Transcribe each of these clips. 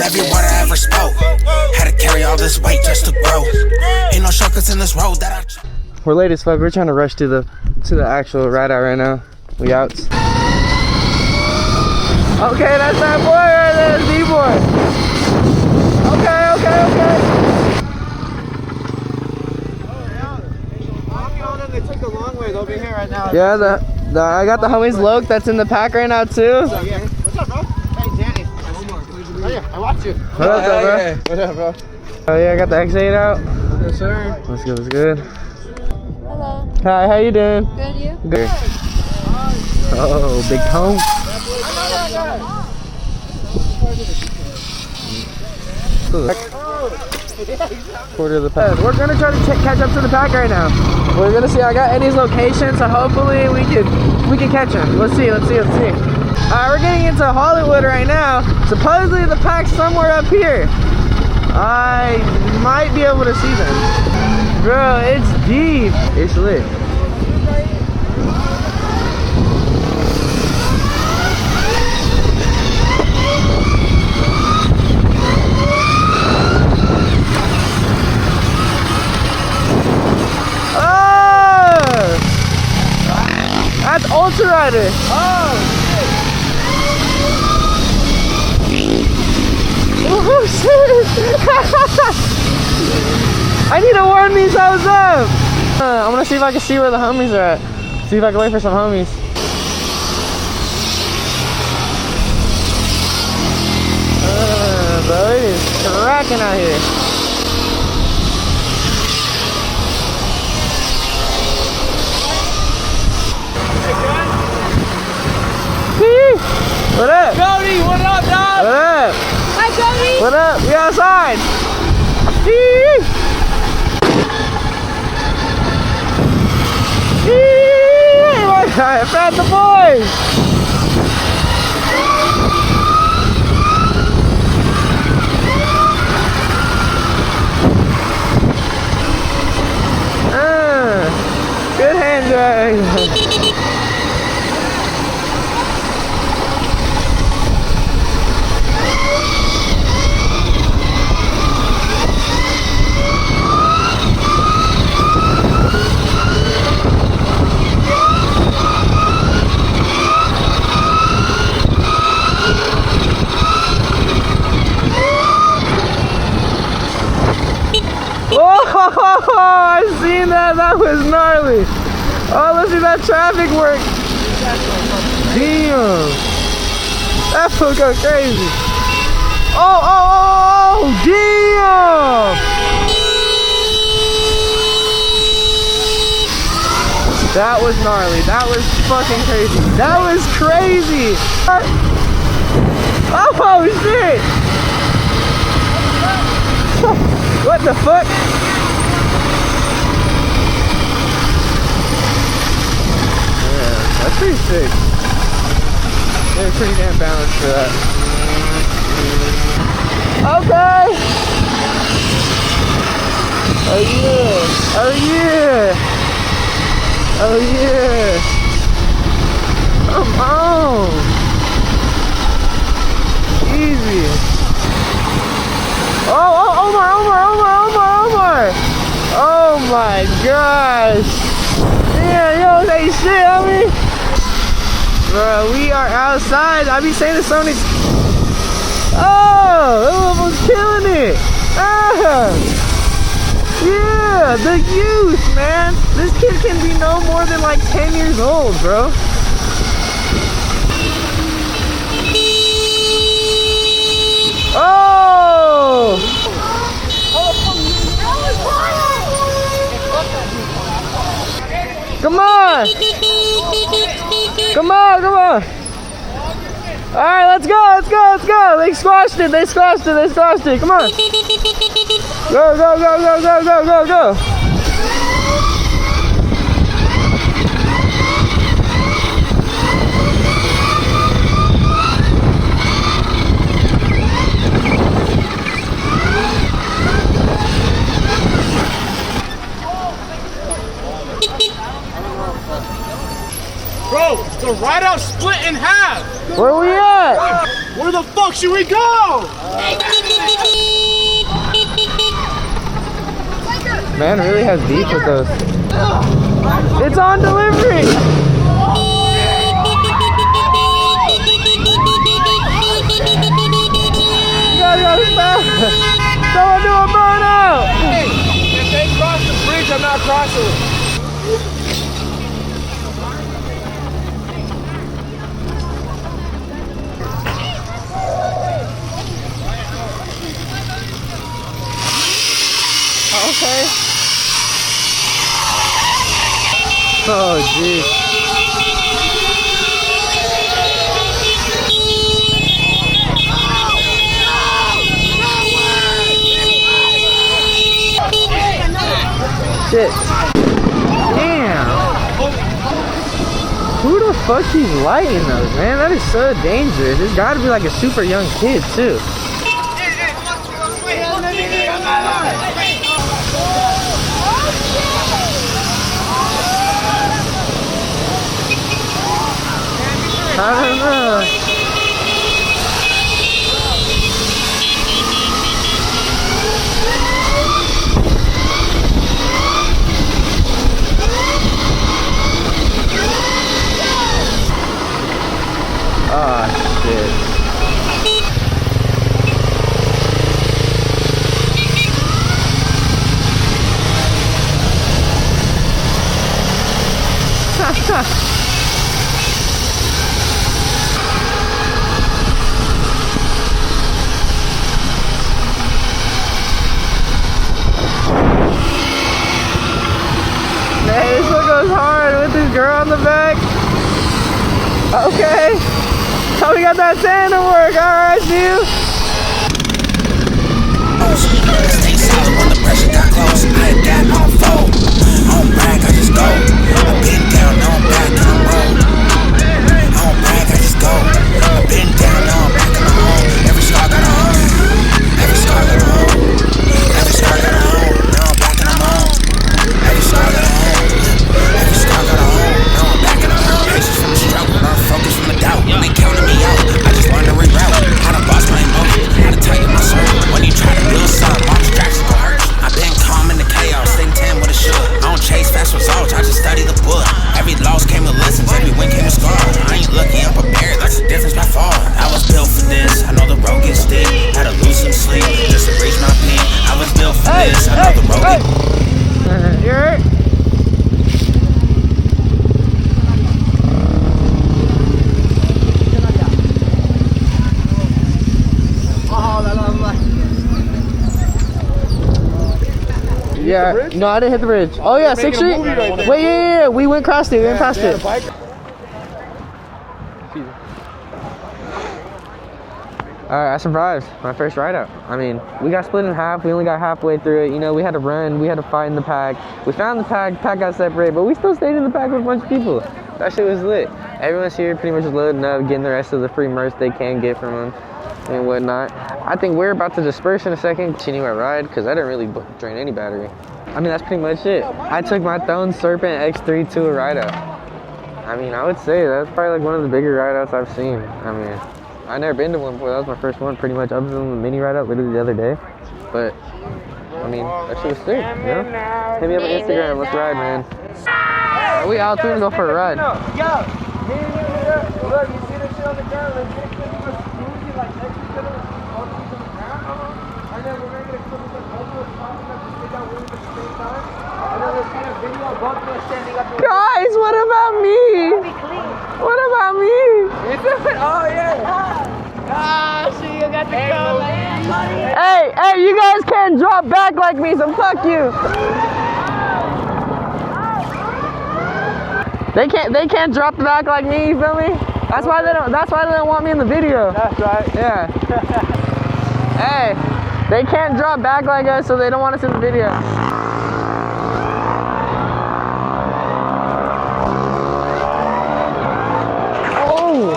every word I ever spoke. Had to carry all this weight just to grow. Ain't no shortcuts in this road that I. We're late as fuck. We're trying to rush to the actual ride out right now. We out. Okay, that's that boy right there, D-boy. Okay. They took the long way. They'll be here right now. Yeah, I got the homies Loke that's in the pack right now too. What's up, bro? Hey, Danny. Oh yeah, I watched you. What up, bro? What up, bro? Oh yeah, I got the X8 out. Yes, sir. What's good? Hello. Hi, how you doing? Good, you? Good. Oh, big tone. Quarter of the pack. We're gonna try to catch up to the pack right now. We're gonna see. I got Eddie's location, so hopefully we can catch him. Let's see. Alright, we're getting into Hollywood right now. Supposedly the pack's somewhere up here. I might be able to see them. Bro, it's deep. It's lit. That's Ultra Rider. Oh shit! I need to warm these hoes up. I'm gonna see if I can see where the homies are at. See if I can wait for some homies. Bro, it is cracking out here. What up? Cody, what up, dog? What up? Hi, Cody. What up? We outside. Fat the boys. Good hand drag. Oh, I seen that. That was gnarly. Oh, let's see that traffic work. Damn. That fool go crazy. Oh, damn. That was gnarly. That was fucking crazy. That was crazy. Oh, shit. What the fuck? Yeah, that's pretty sick. They're pretty damn balanced for that. Okay. Oh yeah. Come on. Easy. Omar. Oh my gosh. Yeah, you don't say shit, homie. Bro, we are outside. I be saying to Sony. Oh, that was killing it. Yeah, the youth, man. This kid can be no more than like 10 years old, bro. Oh! Come on! Alright, let's go! They squashed it! Come on! Go! Bro, the ride out split in half. Where we at? Where the fuck should we go? Man really has beef with us. It's on delivery! You guys gotta stop! Someone do a burnout! Hey, if they cross the bridge, I'm not crossing. Okay. Oh, geez. Shit. Damn. Who the fuck keeps lighting those, man? That is so dangerous. It's gotta be like a super young kid, too. I don't know. Oh, shit. Man, this one goes hard with this girl on the back. Okay. Oh, we got that sand to work. Alright, see you. Stay solid when the pressure got close. I ain't got no fold. I don't brag, I just go. I've been down, now I'm back on the road. I don't brag, I just go. I've been down, now I'm back on the road. Every scar got a home. Every scar got a home. Every scar got a home. Now I'm back on the road. Every scar got a home. Every scar got a home. Now I'm back on the road. Patience from the struggle, learn focus from the doubt. When they counted me out, I just learned to reroute. How to boss my emotions, how to tighten my circle. When you try to build something, all distractions gon' hurt you. I've been calm in the chaos, staying 10 with a should. I don't chase fast results, I just study the book. Every loss came with lessons, every win came with scars. I ain't lucky, I'm prepared, that's the difference by far. I was built for this, I know the road gets steep. Had to lose some sleep, just to reach my peak. I was built for this, I know the road gets You hurt? Yeah, no, I didn't hit the bridge. Oh yeah, 6th Street? Wait, yeah, we went past it, we went past it. Alright, I survived my first ride out. I mean, we got split in half, we only got halfway through it. You know, we had to run, we had to fight in the pack. We found the pack got separated, but we still stayed in the pack with a bunch of people. That shit was lit. Everyone's here pretty much loading up, getting the rest of the free merch they can get from them and whatnot. I think we're about to disperse in a second, continue our ride, because I didn't really drain any battery. I mean, that's pretty much it. I took my Thone Serpent X3 to a ride out. I mean, I would say that's probably like one of the bigger ride outs I've seen. I mean, I've never been to one before. That was my first one pretty much, other than the mini ride out literally the other day. But, I mean, that shit was sick, you know? Hit me up on Instagram, let's ride, man. Are we out there to go for a ride? Yo, look, you see this shit on the ground? Let's get it smoothie like next to each other. All the people on the ground. And then we're gonna get a clip of the elbow popping up and stick out wings at the same time. And then let's get a video of both of us standing up. Guys, what about me? What about me? Oh yeah. So you got the color. Hey, you guys can't drop back like me, so fuck you. They can't drop back like me, you feel me? That's why they don't want me in the video. That's right. Yeah. Hey, they can't drop back like us, so they don't want us in the video. Oh.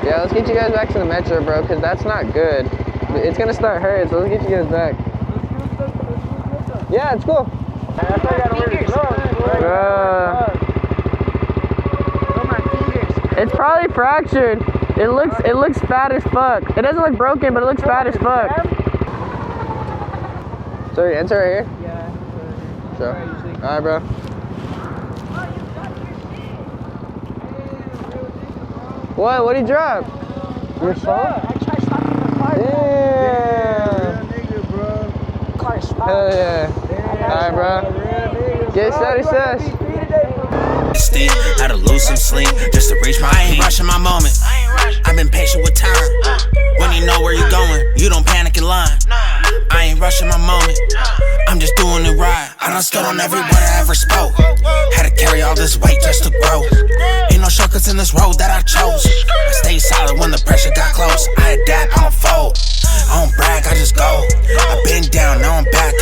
Yeah, let's get you guys back to the metro, bro, because that's not good. It's gonna start hurting, so let's get you guys back. Yeah, it's cool. That's why I gotta wear the gloves. My It's probably fractured. It looks fat as fuck. It doesn't look broken, but it looks fat as fuck. So your enter right here? Yeah. Sure. Alright, bro. What? What'd he drop? Your phone? I tried stopping the car. Yeah. Nigga, bro. Car stopped. Hell yeah. Alright, bro. Get set, Still, had to lose some sleep just to reach my peak. I ain't rushing my moment. I've been patient with time. When you know where you're going, you don't panic in line. I ain't rushing my moment. I'm just doing it right. I done stood on every word I ever spoke. Had to carry all this weight just to grow. Ain't no shortcuts in this road that I chose. I stayed solid when the pressure got close. I adapt, I don't fold. I don't brag, I just go. I've been down, now I'm back.